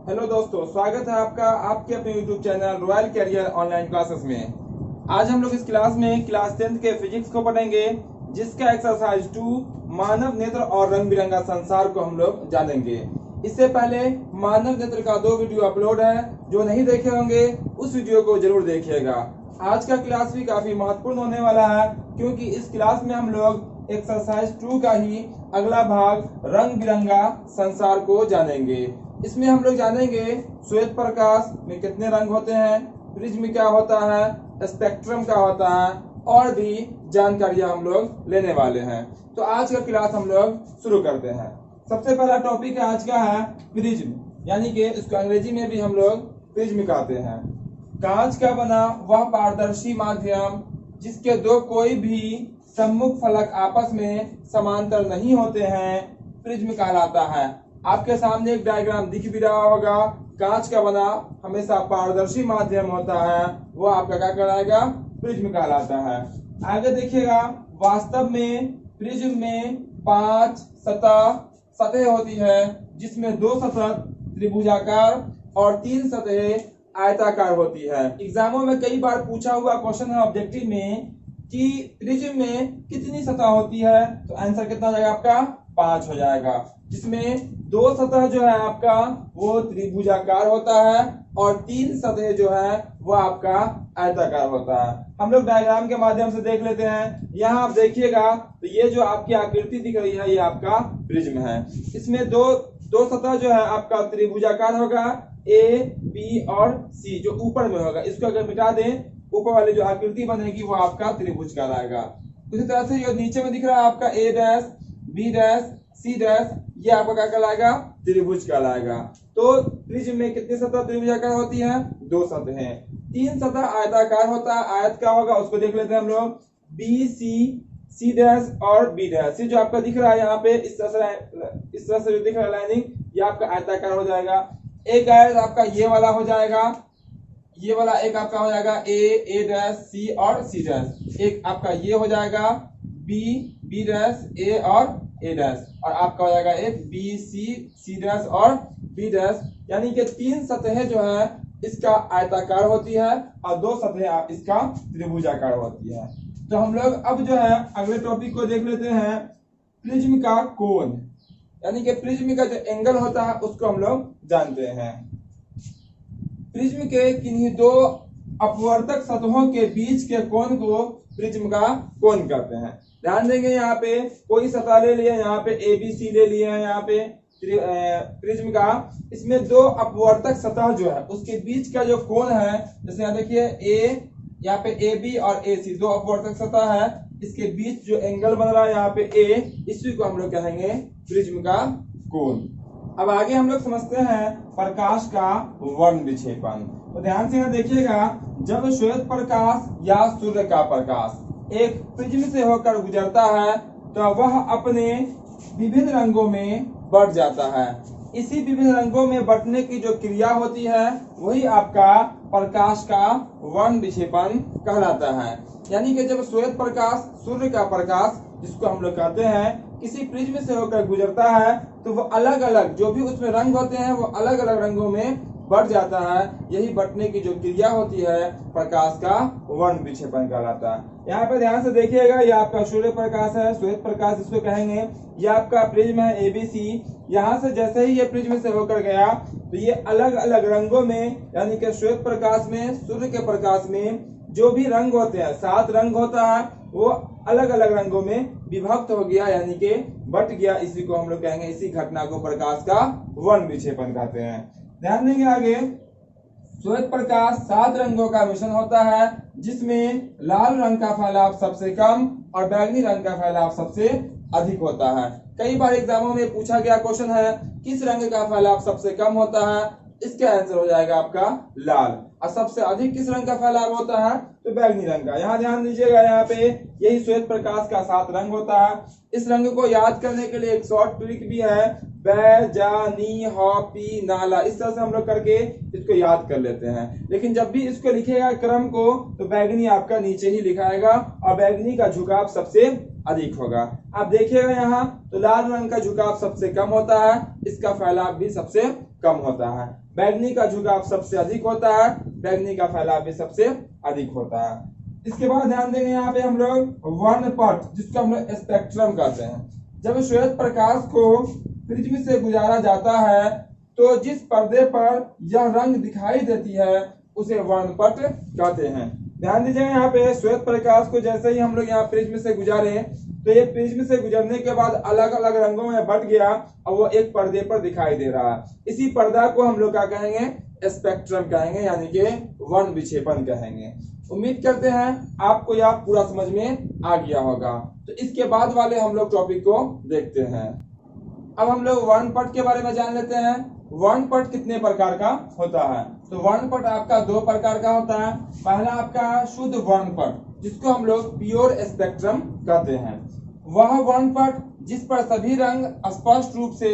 Hello दोस्तों, स्वागत है आपका आपके अपने YouTube channel royal career online classes में। आज हम लोग इस क्लास में क्लास 10th के फिजिक्स को पढ़ेंगे, जिसका एक्सरसाइज 2 मानव नेत्र और रंग बिरंगा संसार को हम लोग जानेंगे। इससे पहले मानव नेत्र का 2 वीडियो अपलोड है, जो नहीं देखे होंगे उस वीडियो को जरूर देखिएगा। आज का क्लास भी काफी महत्वपूर्ण होने वाला है, क्योंकि इस क्लास में हम लोग एक्सरसाइज 2 का ही अगला भाग रंग बिरंगा संसार को जानेंगे। इसमें हम लोग जानेंगे श्वेत प्रकाश में कितने रंग होते हैं, प्रिज्म क्या होता है, स्पेक्ट्रम क्या होता है, और भी जानकारियां हम लोग लेने वाले हैं। तो आज का क्लास हम लोग शुरू करते हैं। सबसे पहला टॉपिक आज का है प्रिज्म, यानी कि इसको अंग्रेजी में भी हम लोग प्रिज्म कहते हैं। कांच का बना वह पारदर्शी माध्यम जिसके दो कोई भी सम्मुख फलक आपस में समांतर नहीं होते हैं, प्रिज्म कहलाता है। आपके सामने एक डायग्राम दिख भी रहा होगा। कांच का बना हमेशा पारदर्शी माध्यम होता है, वो आपका क्या कहलाएगा, प्रिज्म कहलाता है। आगे देखिएगा, वास्तव में प्रिज्म में 5 सतह होती है, जिसमें 2 सतह त्रिभुजाकार और 3 सतह आयताकार होती है। एग्जामों में कई बार पूछा हुआ क्वेश्चन है ऑब्जेक्टिव में कि प्रिज्म में कितनी सतह होती है, तो आंसर कितना हो जाएगा आपका, 5 हो जाएगा। जिसमें 2 सतह जो है आपका वो त्रिभुजाकार होता है और 3 सतह जो है वो आपका आयताकार होता है। हम लोग डायग्राम के माध्यम से देख लेते हैं। यहाँ आप देखिएगा तो ये जो आपकी आकृति दिख रही है ये आपका प्रिज्म है। इसमें दो सतह जो है आपका त्रिभुजाकार होगा, ए बी और सी, जो ऊपर में होगा। इसको अगर मिटा दें, ऊपर वाली जो आकृति बनेगी वो आपका त्रिभुज कहलाएगा। उसी तरह से जो नीचे में दिख रहा है आपका A dash, B dash, C dash, ये आपका क्या कहलाएगा, त्रिभुज कहलाएगा। तो प्रिज्म में कितनी सतह त्रिभुजाकार होती है, 2 सतह है। 3 सतह आयताकार होता है। आयत क्या होगा उसको देख लेते हैं हम लोग। बी सी डैश और बी डैश, ये जो आपका दिख रहा है यहाँ पे इस तरह से जो दिख रहा है लाइनिंग, ये आपका आयताकार हो जाएगा। एक आयत आपका ये वाला हो जाएगा, ये वाला एक आपका हो जाएगा ए डैश, सी और सी डैश। एक आपका ये हो जाएगा बी डैश, ए और ए डैश, और आपका हो जाएगा एक बी सी डैश और बी डैश। यानी कि 3 सतह जो है इसका आयताकार होती है और 2 सतह इसका त्रिभुजाकार होती है। तो हम लोग अब जो है अगले टॉपिक को देख लेते हैं, प्रिज्म का कोण, यानी कि प्रिज्म का जो एंगल होता है उसको हम लोग जानते हैं। प्रिज्म के किन्हीं 2 अपवर्तक सतहों के बीच के कोण को प्रिज्म का कोण कहते हैं। ध्यान देंगे, यहाँ पे कोई सतह ले लिया, यहाँ पे ए बी सी ले लिए हैं, यहाँ पे प्रिज्म का, इसमें 2 अपवर्तक सतह जो है उसके बीच का जो कोण है, जैसे यहाँ देखिए ए, यहाँ पे ए बी और ए सी 2 अपवर्तक सतह है, इसके बीच जो एंगल बन रहा है यहाँ पे ए, इसी को हम लोग कहेंगे प्रिज्म का कोण। अब आगे हम लोग समझते हैं प्रकाश का वर्ण विक्षेपण। तो ध्यान से यहाँ देखिएगा, जब श्वेत प्रकाश या सूर्य का प्रकाश एक प्रिज्म से होकर गुजरता है तो वह अपने विभिन्न रंगों में बढ़ जाता है। इसी विभिन्न रंगों में बंटने की जो क्रिया होती है वही आपका प्रकाश का वर्ण विक्षेपण कहलाता है। यानी कि जब श्वेत प्रकाश, सूर्य का प्रकाश जिसको हम लोग कहते हैं, किसी प्रिज्म से होकर गुजरता है तो वो अलग अलग जो भी उसमें रंग होते हैं वो अलग अलग रंगों में बढ़ जाता है। यही बंटने की जो क्रिया होती है प्रकाश का वर्ण विक्षेपण कहलाता है। यहाँ पे ध्यान से देखिएगा, ये आपका सूर्य प्रकाश है, श्वेत प्रकाश जिसको कहेंगे, ये आपका प्रिज्म है एबीसी। यहाँ से जैसे ही ये प्रिज्म से होकर गया तो ये अलग अलग रंगों में, यानी कि श्वेत प्रकाश में, सूर्य के प्रकाश में जो भी रंग होते हैं, 7 रंग होता है, वो अलग अलग रंगों में विभक्त हो गया, यानी कि बट गया। इसी को हम लोग कहेंगे, इसी घटना को प्रकाश का वर्ण विक्षेपण कहते हैं। ध्यान देंगे आगे, श्वेत प्रकाश 7 रंगों का मिश्रण होता है, जिसमें लाल रंग का फैलाव सबसे कम और बैंगनी रंग का फैलाव सबसे अधिक होता है। कई बार एग्जामों में पूछा गया क्वेश्चन है, किस रंग का फैलाव सबसे कम होता है, इसका आंसर हो जाएगा आपका लाल। और सबसे अधिक किस रंग का फैलाव होता है, तो बैंगनी रंग का। यहाँ ध्यान दीजिएगा, यहाँ पे यही श्वेत प्रकाश का 7 रंग होता है। इस रंग को याद करने के लिए एक शॉर्ट ट्रिक भी है, बै जा नी ह पी नाला, इस तरह से हम लोग करके इसको याद कर लेते हैं। लेकिन जब भी इसको लिखेगा क्रम को तो बैगनी आपका नीचे ही लिखाएगा और बैगनी का झुकाव सबसे अधिक होगा। आप देखिएगा यहाँ तो लाल रंग का झुकाव सबसे कम होता है, इसका फैलाव भी सबसे कम होता है। बैगनी का झुकाव सबसे अधिक होता है, बैगनी का फैलाव भी सबसे अधिक होता है। इसके बाद ध्यान देंगे यहाँ पे हम लोग वर्णपट, जिसको हम लोग स्पेक्ट्रम कहते हैं। जब श्वेत प्रकाश को प्रिज्म से गुजारा जाता है तो जिस पर्दे पर यह रंग दिखाई देती है उसे वर्णपट कहते हैं। ध्यान दीजिएगा यहाँ पे श्वेत प्रकाश को जैसे ही हम लोग यहाँ प्रिज्म से गुजारे तो ये प्रिज्म से गुजरने के बाद अलग अलग रंगों में बट गया और वो एक पर्दे पर दिखाई दे रहा है। इसी पर्दा को हम लोग क्या कहेंगे, स्पेक्ट्रम कहेंगे, यानी कि वर्ण विक्षेपण कहेंगे। उम्मीद करते हैं आपको यह पूरा समझ में आ गया होगा। तो इसके बाद वाले हम लोग टॉपिक को देखते हैं। अब हम लोग वर्णपट के बारे में जान लेते हैं। वर्णपट कितने प्रकार का होता है? तो वर्णपट आपका 2 प्रकार का होता है। पहला आपका शुद्ध वर्णपट, जिसको हम लोग प्योर स्पेक्ट्रम कहते हैं। वह वर्णपट जिस पर सभी रंग स्पष्ट रूप से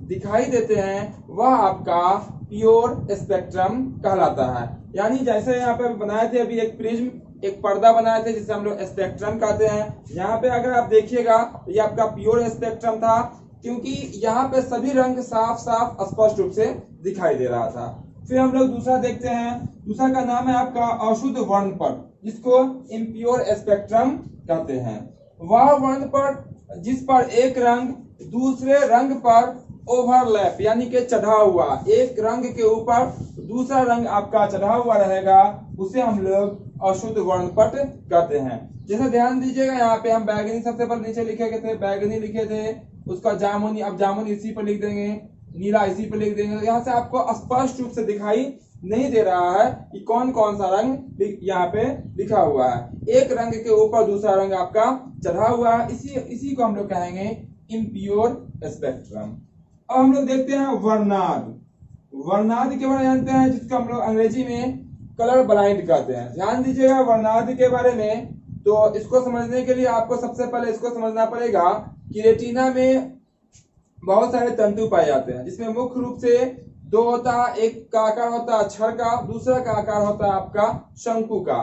दिखाई देते हैं वह आपका प्योर स्पेक्ट्रम कहलाता है। यानी जैसे यहाँ पे बनाए थे अभी एक प्रिज्म, एक पर्दा बनाए थे जिसे हम लोग स्पेक्ट्रम कहते हैं। यहाँ पे अगर आप देखिएगा तो ये आपका प्योर स्पेक्ट्रम था, क्योंकि यहाँ पे सभी रंग साफ साफ स्पष्ट रूप से दिखाई दे रहा था। फिर हम लोग दूसरा देखते हैं। दूसरा का नाम है आपका अशुद्ध वर्णपट, जिसको इम्प्योर स्पेक्ट्रम कहते हैं। वह वर्णपट जिस पर एक रंग दूसरे रंग पर ओवरलैप यानी कि चढ़ा हुआ, एक रंग के ऊपर दूसरा रंग आपका चढ़ा हुआ रहेगा, उसे हम लोग अशुद्ध वर्णपट कहते हैं। जैसे ध्यान दीजिएगा यहाँ पे हम बैगनी सबसे पहले नीचे लिखे गए थे, बैगनी लिखे थे, उसका जामुनी, अब जामुनी इसी पर लिख देंगे, नीला इसी पर लिख देंगे। यहाँ से आपको स्पष्ट रूप से दिखाई नहीं दे रहा है कि कौन कौन सा रंग यहाँ पे लिखा हुआ है। एक रंग के ऊपर दूसरा रंग आपका चढ़ा हुआ है, इसी को हम लोग कहेंगे इम्प्योर स्पेक्ट्रम। अब हम लोग देखते हैं वर्णाद। वर्णाद के बारे में जानते हैं, जिसको हम लोग अंग्रेजी में कलर ब्लाइंड कहते हैं। ध्यान दीजिएगा वर्णाद के बारे में। तो इसको समझने के लिए आपको सबसे पहले इसको समझना पड़ेगा कि रेटिना में बहुत सारे तंतु पाए जाते हैं, जिसमें मुख्य रूप से 2 होता है। एक का आकार होता है छड़ का, दूसरा का आकार होता है आपका शंकु का।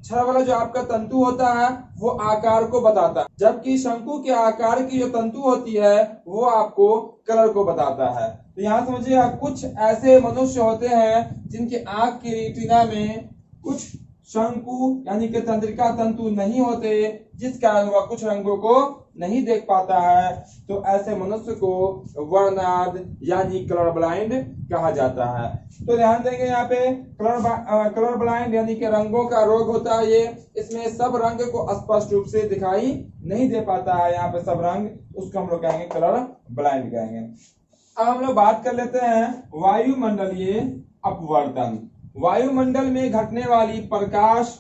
छड़ वाला जो आपका तंतु होता है वो आकार को बताता है, जबकि शंकु के आकार की जो तंतु होती है वो आपको कलर को बताता है। तो यहाँ समझिए, कुछ ऐसे मनुष्य होते हैं जिनके आंख की रेटिना में कुछ शंकु यानी कि तंत्रिका तंतु नहीं होते, जिस कारण वह कुछ रंगों को नहीं देख पाता है। तो ऐसे मनुष्य को वर्णाद यानी कलर ब्लाइंड कहा जाता है। तो ध्यान देंगे यहाँ पे कलर ब्लाइंड यानी कि रंगों का रोग होता है ये। इसमें सब रंग को स्पष्ट रूप से दिखाई नहीं दे पाता है यहाँ पे सब रंग, उसको हम लोग कहेंगे कलर ब्लाइंड कहेंगे। अब हम लोग बात कर लेते हैं वायुमंडलीय अपवर्तन। वायुमंडल में घटने वाली प्रकाश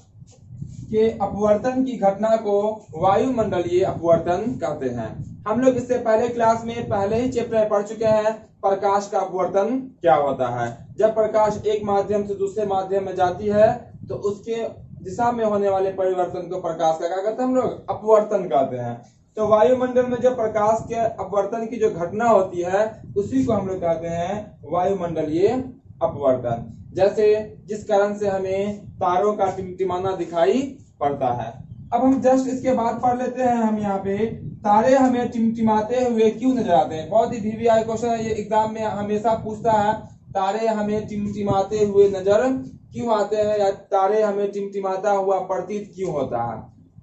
के अपवर्तन की घटना को वायुमंडलीय अपवर्तन कहते हैं। हम लोग इससे पहले क्लास में पहले ही चैप्टर में पढ़ चुके हैं प्रकाश का अपवर्तन क्या होता है। जब प्रकाश एक माध्यम से दूसरे माध्यम में जाती है तो उसके दिशा में होने वाले परिवर्तन को प्रकाश का क्या कहते हैं हम लोग, अपवर्तन कहते हैं। तो वायुमंडल में जो प्रकाश के अपवर्तन की जो घटना होती है उसी को हम लोग कहते हैं वायुमंडलीय अपवर्तन। जैसे जिस कारण से हमें तारों का टिमटिमाना दिखाई पड़ता है। अब हम जस्ट इसके बाद पढ़ लेते हैं हम यहाँ पे, तारे हमें टिमटिमाते हुए क्यों नजर आते हैं। बहुत ही वीवीआई क्वेश्चन है ये, एग्जाम में हमेशा पूछता है तारे हमें टिमटिमाते हुए नजर क्यों आते हैं, या तारे हमें टिमटिमाता हुआ प्रतीत क्यों होता है।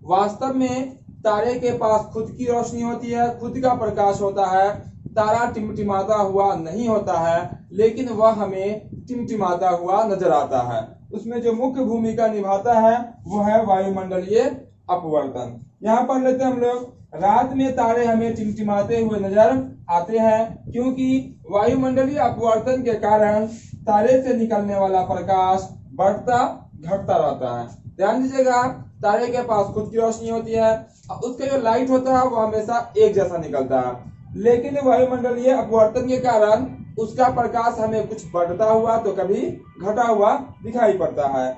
वास्तव में तारे के पास खुद की रोशनी होती है, खुद का प्रकाश होता है। तारा टिमटिमाता हुआ नहीं होता है, लेकिन वह हमें टिमटिमाता हुआ नजर आता है। उसमें जो मुख्य भूमिका निभाता है वो है वायुमंडलीय अपवर्तन। यहाँ पर लेते हैं हम लोग, रात में तारे हमें टिमटिमाते हुए नजर आते हैं क्योंकि वायुमंडलीय अपवर्तन के कारण तारे से निकलने वाला प्रकाश बढ़ता घटता रहता है। ध्यान दीजिएगा, तारे के पास खुद की रोशनी होती है और उसका जो लाइट होता है वो हमेशा एक जैसा निकलता है, लेकिन वायुमंडलीय अपवर्तन के कारण उसका प्रकाश हमें कुछ बढ़ता हुआ तो कभी घटा हुआ दिखाई पड़ता है।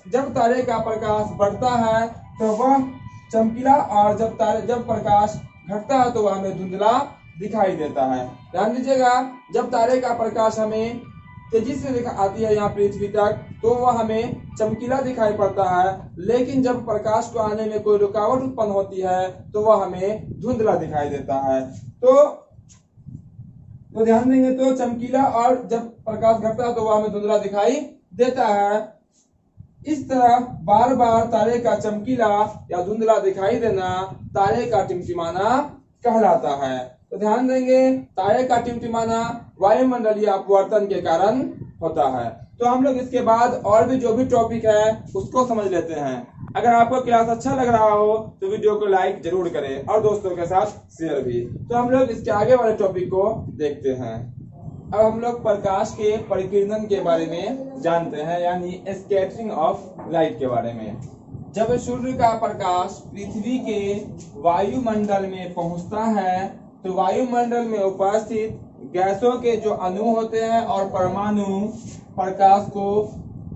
जब तारे का प्रकाश बढ़ता है तो वह चमकीला और जब प्रकाश घटता है तो वह हमें धुंधला दिखाई देता है। ध्यान दीजिएगा, जब तारे का प्रकाश हमें तेजी से आती है यहाँ पृथ्वी तक तो वह हमें चमकीला दिखाई पड़ता है, लेकिन जब प्रकाश को आने में कोई रुकावट उत्पन्न होती है तो वह हमें धुंधला दिखाई देता है। तो ध्यान देंगे, तो चमकीला और जब प्रकाश घटता है तो वह हमें धुंधला दिखाई देता है। इस तरह बार बार तारे का चमकीला या धुंधला दिखाई देना तारे का टिमटिमाना कहलाता है। तो ध्यान देंगे, तारे का टिमटिमाना वायुमंडलीय अपवर्तन के कारण होता है। तो हम लोग इसके बाद और भी जो भी टॉपिक है उसको समझ लेते हैं। अगर आपको क्लास अच्छा लग रहा हो तो वीडियो को लाइक जरूर करें और दोस्तों के साथ शेयर भी। तो हम लोग इसके आगे वाले टॉपिक को देखते हैं। अब हम लोग प्रकाश के परिकिरणन के बारे में जानते हैं, यानी स्कैटरिंग ऑफ लाइट के बारे में। जब सूर्य का प्रकाश पृथ्वी के वायुमंडल में पहुंचता है तो वायुमंडल में उपस्थित गैसों के जो अणु होते हैं और परमाणु प्रकाश को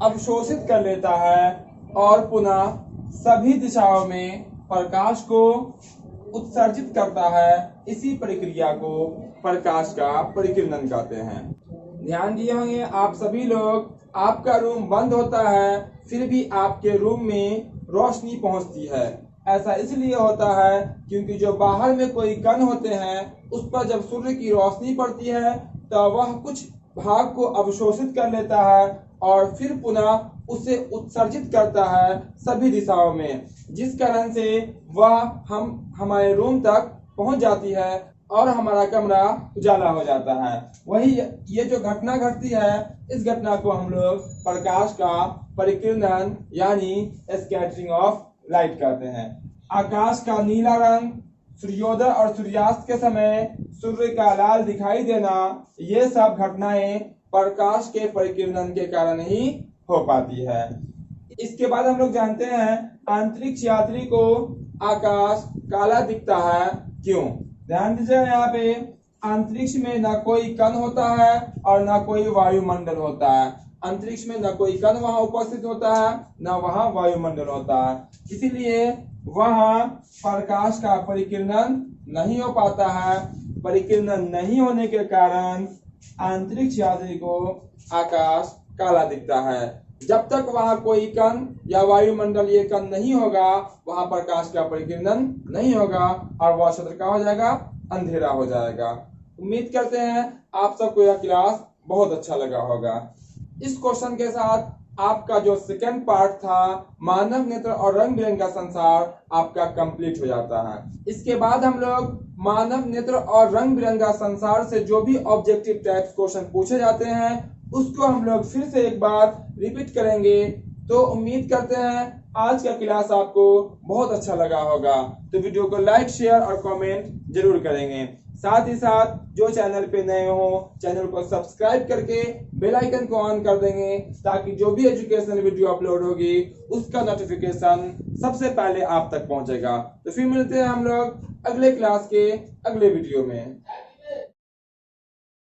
अवशोषित कर लेता है और पुनः सभी दिशाओं में प्रकाश को उत्सर्जित करता है। इसी प्रक्रिया को प्रकाश का परिकिरणन कहते हैं। ध्यान दिए होंगे आप सभी लोग, आपका रूम बंद होता है फिर भी आपके रूम में रोशनी पहुंचती है। ऐसा इसलिए होता है क्योंकि जो बाहर में कोई कण होते हैं उस पर जब सूर्य की रोशनी पड़ती है तो वह कुछ भाग को अवशोषित कर लेता है और फिर पुनः उसे उत्सर्जित करता है सभी दिशाओं में, जिस कारण से वह हमारे रूम तक पहुंच जाती है और हमारा कमरा उजाला हो जाता है। वही ये जो घटना घटती है, इस घटना को हम लोग प्रकाश का परिकिरणन यानी स्कैटरिंग ऑफ लाइट कहते हैं। आकाश का नीला रंग, सूर्योदय और सूर्यास्त के समय सूर्य का लाल दिखाई देना, ये सब घटनाएं प्रकाश के परिकिरणन के कारण ही हो पाती है। इसके बाद हम लोग जानते हैं अंतरिक्ष यात्री को आकाश काला दिखता है, क्यों? ध्यान दीजिए, यहाँ पे अंतरिक्ष में न कोई कण होता है और न कोई वायुमंडल होता है। अंतरिक्ष में न कोई कण वहां उपस्थित होता है न वहां वायुमंडल होता है, इसीलिए वहां प्रकाश का परिकिरणन नहीं हो पाता है। परिकिरणन नहीं होने के कारण अंतरिक्ष यात्री को आकाश काला दिखता है। जब तक वहां कोई कण या वायुमंडल ये कण नहीं होगा वहां प्रकाश का परिकिरणन नहीं होगा और वह क्षेत्र का हो जाएगा, अंधेरा हो जाएगा। उम्मीद करते हैं आप सबको यह क्लास बहुत अच्छा लगा होगा। इस क्वेश्चन के साथ आपका जो सेकंड पार्ट था मानव नेत्र और रंग बिरंगा संसार आपका कंप्लीट हो जाता है। इसके बाद हम लोग मानव नेत्र और रंग बिरंगा संसार से जो भी ऑब्जेक्टिव टाइप्स क्वेश्चन पूछे जाते हैं उसको हम लोग फिर से एक बार रिपीट करेंगे। तो उम्मीद करते हैं आज का क्लास आपको बहुत अच्छा लगा होगा। तो वीडियो को लाइक, शेयर और कमेंट जरूर करेंगे। साथ ही साथ जो चैनल पे नए हो चैनल को सब्सक्राइब करके बेल आइकन को ऑन कर देंगे ताकि जो भी एजुकेशनल वीडियो अपलोड होगी उसका नोटिफिकेशन सबसे पहले आप तक पहुंचेगा। तो फिर मिलते हैं हम लोग अगले क्लास के अगले वीडियो में।